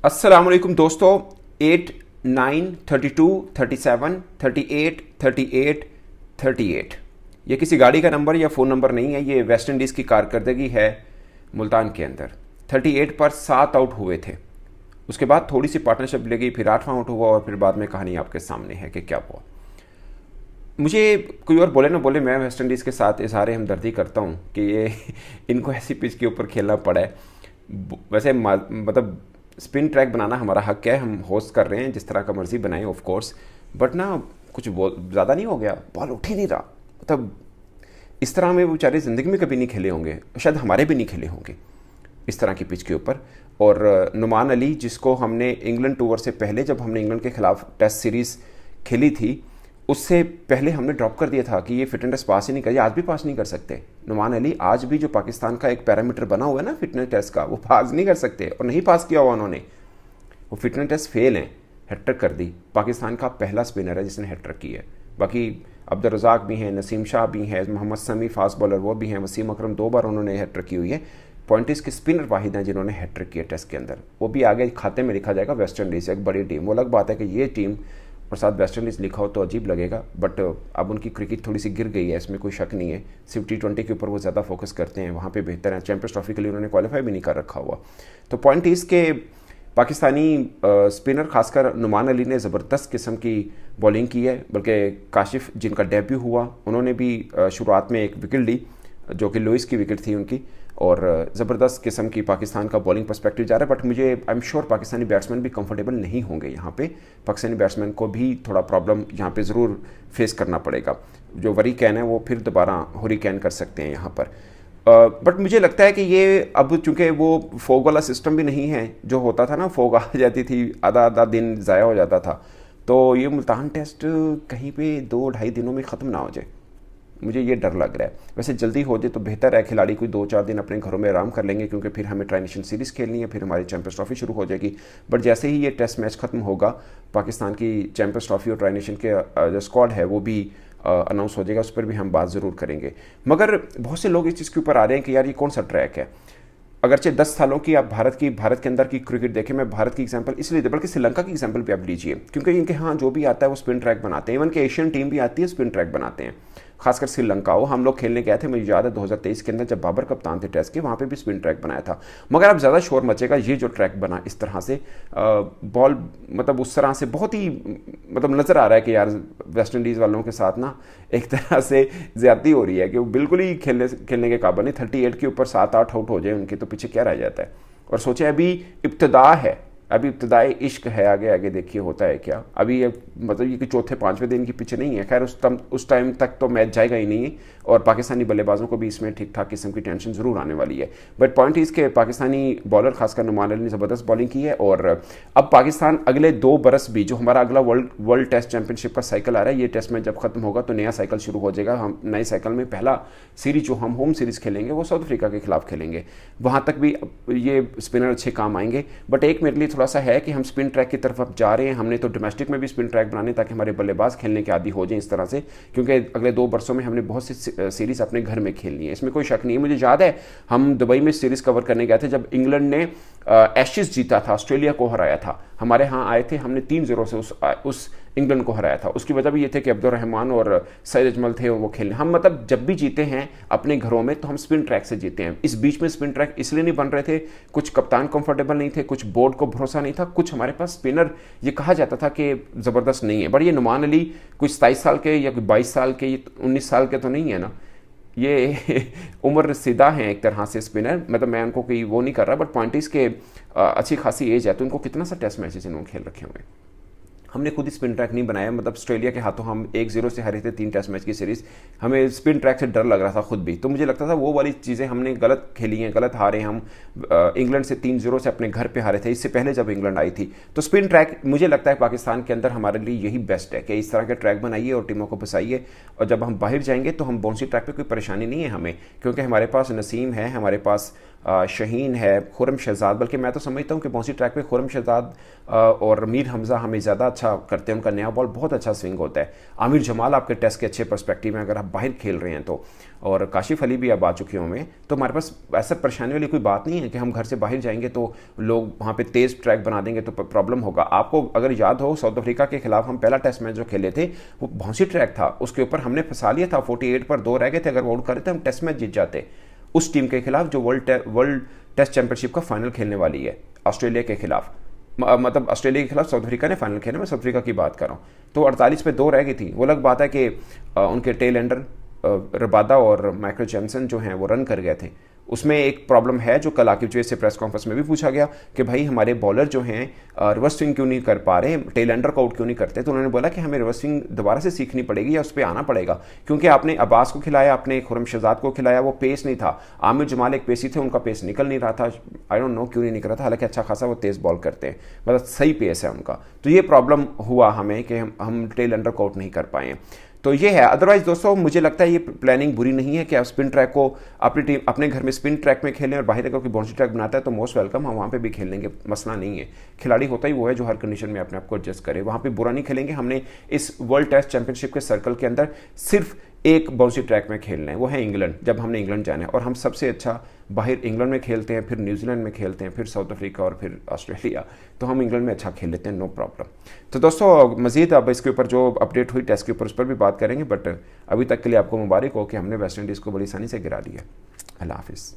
अस्सलाम वालेकुम दोस्तों। 8, 9, 32, 37, 38, 38, 38 ये किसी गाड़ी का नंबर या फ़ोन नंबर नहीं है, ये वेस्ट इंडीज़ की कारकर्दगी है मुल्तान के अंदर। 38 पर 7 आउट हुए थे, उसके बाद थोड़ी सी पार्टनरशिप लगी, फिर 8वां आउट हुआ और फिर बाद में कहानी आपके सामने है कि क्या हुआ। मुझे कोई और बोले ना बोले, मैं वेस्ट इंडीज़ के साथ इजहार हमदर्दी करता हूँ कि ये इनको ऐसी पिच के ऊपर खेलना पड़ा है। वैसे मतलब स्पिन ट्रैक बनाना हमारा हक है, हम होस्ट कर रहे हैं, जिस तरह का मर्जी बनाएं ऑफ कोर्स, बट ना कुछ ज़्यादा नहीं हो गया, बॉल उठ ही नहीं रहा। मतलब इस तरह में वो बेचारे ज़िंदगी में कभी नहीं खेले होंगे, शायद हमारे भी नहीं खेले होंगे इस तरह की पिच के ऊपर। और नुमान अली, जिसको हमने इंग्लैंड टूर से पहले, जब हमने इंग्लैंड के खिलाफ टेस्ट सीरीज़ खेली थी, उससे पहले हमने ड्रॉप कर दिया था कि ये फिटनेस पास ही नहीं कर, आज भी पास नहीं कर सकते। नुमान अली आज भी जो पाकिस्तान का एक पैरामीटर बना हुआ है ना फिटनेस टेस्ट का, वो पास नहीं कर सकते और नहीं पास किया हुआ उन्होंने, वो फिटनेस टेस्ट फेल हैं। हैट्रिक कर दी, पाकिस्तान का पहला स्पिनर है जिसने हैट्रिक की है। बाकी अब्दुल रज़ाक भी हैं, नसीम शाह भी हैं, मोहम्मद समी फास्ट बॉलर वो भी हैं, वसीम अकरम 2 बार उन्होंने हैट्रिक की हुई है। पॉइंट इसके स्पिनर वाहिद हैं जिन्होंने हैट्रिक किया टेस्ट के अंदर, वो भी आगे खाते में लिखा जाएगा वेस्ट इंडीज़, एक बड़ी टीम। वो अलग बात है कि ये टीम और साथ वेस्ट इंडीज़ लिखा हो तो अजीब लगेगा, बट अब उनकी क्रिकेट थोड़ी सी गिर गई है, इसमें कोई शक नहीं है। सिर्फ T20 के ऊपर वो ज़्यादा फोकस करते हैं, वहाँ पे बेहतर है। चैंपियंस ट्रॉफी के लिए उन्होंने क्वालिफाई भी नहीं कर रखा हुआ। तो पॉइंट इसके पाकिस्तानी स्पिनर खासकर नुमान अली ने ज़बरदस्त किस्म की बॉलिंग की है, बल्कि काशिफ जिनका डेब्यू हुआ उन्होंने भी शुरुआत में एक विकेट ली जो कि लुइस की विकेट थी उनकी, और ज़बरदस्त किस्म की पाकिस्तान का बॉलिंग पर्सपेक्टिव जा रहा है। बट मुझे I am sure Pakistani batsman भी कंफर्टेबल नहीं होंगे यहाँ पे, पाकिस्तानी बैट्समैन को भी थोड़ा प्रॉब्लम यहाँ पे ज़रूर फेस करना पड़ेगा। जो वरी कैन है वो फिर दोबारा हुरी कैन कर सकते हैं यहाँ पर। बट मुझे लगता है कि ये अब चूँकि वो फोग वाला सिस्टम भी नहीं है, जो होता था ना, फोग आ जाती थी, आधा आधा दिन ज़ाया हो जाता था, तो ये मुल्तान टेस्ट कहीं पे 2-2.5 दिनों में ख़त्म ना हो जाए, मुझे ये डर लग रहा है। वैसे जल्दी हो जाए तो बेहतर है, खिलाड़ी कोई 2-4 दिन अपने घरों में आराम कर लेंगे, क्योंकि फिर हमें ट्राई नेशन सीरीज़ खेलनी है, फिर हमारी चैंपियंस ट्रॉफी शुरू हो जाएगी। बट जैसे ही ये टेस्ट मैच खत्म होगा, पाकिस्तान की चैंपियंस ट्रॉफी और ट्राई नेशन के जो स्क्वाड है वो भी अनाउंस हो जाएगा, उस पर भी हम बात ज़रूर करेंगे। मगर बहुत से लोग इस चीज़ के ऊपर आ रहे हैं कि यार ये कौन सा ट्रैक है। अगरचे 10 सालों की आप भारत के अंदर की क्रिकेट देखें, मैं भारत की एग्जांपल इसलिए, बल्कि श्रीलंका की एग्जांपल भी आप लीजिए, क्योंकि इनके यहाँ जो भी आता है वो स्पिन ट्रैक बनाते हैं। इवन कि एशियन टीम भी आती है स्पिन ट्रैक बनाते हैं, खासकर श्रीलंका। वो हम लोग खेलने गए थे, मुझे याद है 2023 के अंदर जब बाबर कप्तान थे टेस्ट के, वहाँ पे भी स्पिन ट्रैक बनाया था। मगर अब ज़्यादा शोर मचेगा, ये जो ट्रैक बना इस तरह से बॉल, मतलब उस तरह से बहुत ही मतलब नज़र आ रहा है कि यार वेस्ट इंडीज़ वालों के साथ ना एक तरह से ज़्यादती हो रही है कि वो बिल्कुल ही खेलने के काबिल नहीं। 38 के ऊपर 7-8 आउट हो जाए उनके तो पीछे क्या रह जाता है। और सोचे अभी इब्तदा है, अभी इब्तदाई इश्क है, आगे आगे देखिए होता है क्या। अभी ये मतलब ये कि चौथे 5वें दिन की पिच नहीं है, खैर उस टाइम तक तो मैच जाएगा ही नहीं, और पाकिस्तानी बल्लेबाजों को भी इसमें ठीक ठाक किस्म की टेंशन ज़रूर आने वाली है। बट पॉइंट इसके पाकिस्तानी बॉलर खासकर नुमान अली ने ज़बरदस्त बॉलिंग की है। और अब पाकिस्तान अगले 2 बरस भी, जो हमारा अगला वर्ल्ड टेस्ट चैंपियनशिप का साइकिल आ रहा है, ये टेस्ट मैच जब खत्म होगा तो नया साइकिल शुरू हो जाएगा। हम नए साइकिल में पहला सीरीज जो हम होम सीरीज़ खेलेंगे वो साउथ अफ्रीका के खिलाफ खेलेंगे, वहाँ तक भी ये स्पिनर अच्छे काम आएंगे। बट एक मेरे लिए थोड़ा सा है कि हम स्पिन ट्रैक की तरफ अब जा रहे हैं। हमने तो डोमेस्टिक में भी स्पिन ट्रैक बनाने ताकि हमारे बल्लेबाज खेलने के आदी हो जाएं इस तरह से, क्योंकि अगले 2 बरसों में हमने बहुत सी सीरीज़ अपने घर में खेलनी है, इसमें कोई शक नहीं है। मुझे याद है हम दुबई में सीरीज़ कवर करने गए थे जब इंग्लैंड ने एशेज़ जीता था, ऑस्ट्रेलिया को हराया था। हमारे यहाँ आए थे, हमने 3-0 से उस इंग्लैंड को हराया था। उसकी वजह भी ये थे कि अब्दुल रहमान और सईद अजमल थे वो खेलने। हम मतलब जब भी जीते हैं अपने घरों में तो हम स्पिन ट्रैक से जीते हैं। इस बीच में स्पिन ट्रैक इसलिए नहीं बन रहे थे, कुछ कप्तान कंफर्टेबल नहीं थे, कुछ बोर्ड को भरोसा नहीं था, कुछ हमारे पास स्पिनर ये कहा जाता था कि ज़बरदस्त नहीं है। बट ये नुमान अली कुछ 27 साल के या 22 साल के, 19 साल के तो नहीं है ना, ये उम्र रसीदा हैं एक तरह से स्पिनर। मतलब मैं उनको कोई वो नहीं कर रहा, बट पॉइंट इसके अच्छी खासी एज है, तो उनको कितना सा टेस्ट मैचेस इन्होंने खेल रखे होंगे। हमने खुद ही स्पिन ट्रैक नहीं बनाया, मतलब ऑस्ट्रेलिया के हाथों हम 1-0 से हारे थे 3 टेस्ट मैच की सीरीज़। हमें स्पिन ट्रैक से डर लग रहा था खुद भी, तो मुझे लगता था वो वाली चीज़ें हमने गलत खेली हैं, गलत हारे। हम इंग्लैंड से 3-0 से अपने घर पे हारे थे, इससे पहले जब इंग्लैंड आई थी। तो स्पिन ट्रैक मुझे लगता है पाकिस्तान के अंदर हमारे लिए यही बेस्ट है कि इस तरह के ट्रैक बनाइए और टीमों को फंसाइए, और जब हम बाहर जाएंगे तो हम बाउंसी ट्रैक पर कोई परेशानी नहीं है हमें, क्योंकि हमारे पास नसीम है, हमारे पास शहीन है, खुरम शहजाद, बल्कि मैं तो समझता हूँ कि बाउंसी ट्रैक पे खुरम शहजाद और मीर हमज़ा हमें ज़्यादा अच्छा करते हैं। उनका नया बॉल बहुत अच्छा स्विंग होता है। आमिर जमाल आपके टेस्ट के अच्छे पर्सपेक्टिव में अगर आप बाहर खेल रहे हैं तो, और काशिफ अली भी अब आ चुके होंगे, तो हमारे पास ऐसा परेशानी वाली कोई बात नहीं है कि हम घर से बाहर जाएंगे तो लोग वहाँ पे तेज़ ट्रैक बना देंगे तो प्रॉब्लम होगा। आपको अगर याद हो, साउथ अफ्रीका के खिलाफ हम पहला टेस्ट मैच जो खेले थे वो बाउंसी ट्रैक था, उसके ऊपर हमने फंसा लिया था, 48 पर 2 रह गए थे, अगर वो आउट कर रहे थे हम टेस्ट मैच जीत जाते उस टीम के खिलाफ जो वर्ल्ड टेस्ट चैंपियनशिप का फाइनल खेलने वाली है ऑस्ट्रेलिया के खिलाफ। मतलब ऑस्ट्रेलिया के खिलाफ साउथ अफ्रीका ने फाइनल खेला, मैं साउथ अफ्रीका की बात कर रहा हूँ। तो 48 पे 2 रह गई थी। वो अलग बात है कि उनके टेल एंडर रबादा और माइकल जैमसन जो हैं वो रन कर गए थे। उसमें एक प्रॉब्लम है जो कल आकिब जवेद से प्रेस कॉन्फ्रेंस में भी पूछा गया कि भाई हमारे बॉलर जो हैं रिवर्स स्विंग क्यों नहीं कर पा रहे, टेल एंडर को आउट क्यों नहीं करते। तो उन्होंने बोला कि हमें रिवर्स स्विंग दोबारा से सीखनी पड़ेगी या उस पर आना पड़ेगा, क्योंकि आपने अब्बास को खिलाया, आपने खुरम शहजाद को खिलाया, वो पेस नहीं था। आमिर जमाल एक पेसी थे, उनका पेस निकल नहीं रहा था, आई डोंट नो क्यों नहीं निकल रहा था, हालांकि अच्छा खासा वो तेज़ बॉल करते हैं, मतलब सही पेस है उनका। तो ये प्रॉब्लम हुआ हमें कि हम टेल एंडर को आउट नहीं कर पाए। तो ये है। अदरवाइज दोस्तों मुझे लगता है ये प्लानिंग बुरी नहीं है कि आप स्पिन ट्रैक को अपनी टीम अपने घर में स्पिन ट्रैक में खेलें और बाहर अगर कोई बाउंसी ट्रैक बनाता है तो मोस्ट वेलकम, हम वहाँ पे भी खेल लेंगे, मसला नहीं है। खिलाड़ी होता ही वो है जो हर कंडीशन में अपने आप को एडजस्ट करे, वहाँ पे बुरा नहीं खेलेंगे। हमने इस वर्ल्ड टेस्ट चैंपियनशिप के सर्कल के अंदर सिर्फ एक बाउंसी ट्रैक में खेलना है, वो है इंग्लैंड, जब हमने इंग्लैंड जाना है, और हम सबसे अच्छा बाहर इंग्लैंड में खेलते हैं, फिर न्यूजीलैंड में खेलते हैं, फिर साउथ अफ्रीका और फिर ऑस्ट्रेलिया, तो हम इंग्लैंड में अच्छा खेल लेते हैं, नो प्रॉब्लम। तो दोस्तों मजीद अब इसके ऊपर जो अपडेट हुई टेस्ट के ऊपर उस पर भी बात करेंगे, बट अभी तक के लिए आपको मुबारक हो कि हमने वेस्ट इंडीज़ को बड़ी आसानी से गिरा दिया। अल्लाह हाफिज़।